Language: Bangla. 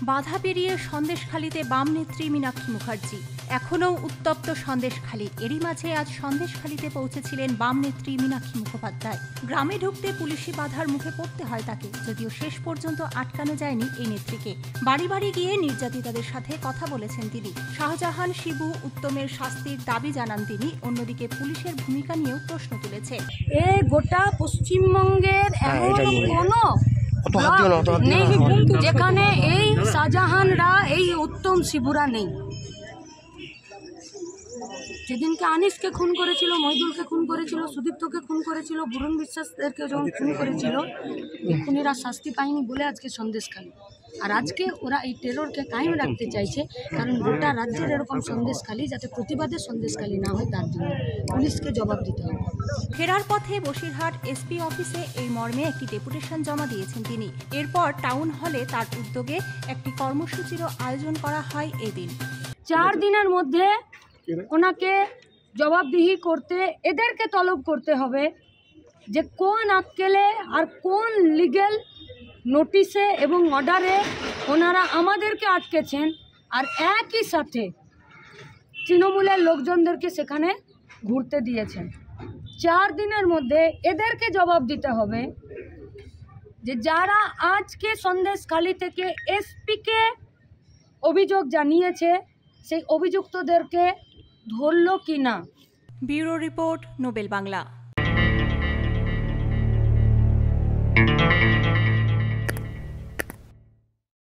বাধা পেরিয়ে সন্দেশখালীতে বাম নেত্রী মীনাক্ষী মুখার্জি। এখনও উত্তপ্ত সন্দেশখালী। এরই মাঝে আজ সন্দেশখালীতে পৌঁছেছিলেন বাম নেত্রী মীনাক্ষী মুখোপাধ্যায়। গ্রামে ঢুকতে পুলিশি বাধার মুখে পড়তে হয় তাকে, যদিও শেষ পর্যন্ত আটকানো যায়নি এই নেত্রীকে। বাড়ি বাড়ি গিয়ে নির্যাতিতাদের সাথে কথা বলেছেন তিনি। শাহজাহান, শিবু, উত্তমের শাস্তির দাবি জানান তিনি। অন্যদিকে পুলিশের ভূমিকা নিয়েও প্রশ্ন তুলেছেন। এই গোটা পশ্চিমবঙ্গের এমন কোনো নেই যেখানে এই শাহজাহানরা, এই উত্তম শিবুরা নেই। যেদিনকে আনিসকে খুন করেছিল, মহিদুলকে খুন করেছিল, সুদীপ্তকে খুন করেছিল, বুরন বিশ্বাসদেরকে যখন খুন করেছিল, খুনিরা শাস্তি পায়নি বলে আজকে সন্দেশখালী। আর আজকে ওরা এই টেররকে কায়েম রাখতে চাইছে, কারণ গোটা রাজ্যের এরকম সন্দেশখালী, যাতে প্রতিবাদের সন্দেশখালী না হয়, তার জন্য পুলিশকে জবাব দিতে হবে। ফেরার পথে বসিরহাট এসপি অফিসে এই মর্মে একটি ডেপুটেশন জমা দিয়েছেন তিনি। এরপর টাউন হলে তার উদ্যোগে একটি কর্মসূচিরও আয়োজন করা হয় এদিন। 4 দিনের মধ্যে ওনাকে জবাবদিহি করতে, এদেরকে তলব করতে হবে যে কোন আক্কেলে আর কোন লিগ্যাল নোটিশে এবং অর্ডারে ওনারা আমাদেরকে আটকেছেন, আর একই সাথে তৃণমূলের লোকজনদেরকে সেখানে ঘুরতে দিয়েছেন। 4 দিনের মধ্যে এদেরকে জবাব দিতে হবে যে যারা আজকে সন্দেশখালী থেকে এসপিকে অভিযোগ জানিয়েছে, সেই অভিযুক্তদেরকে ধরল কি না। Bureau report, Nobel Bangla.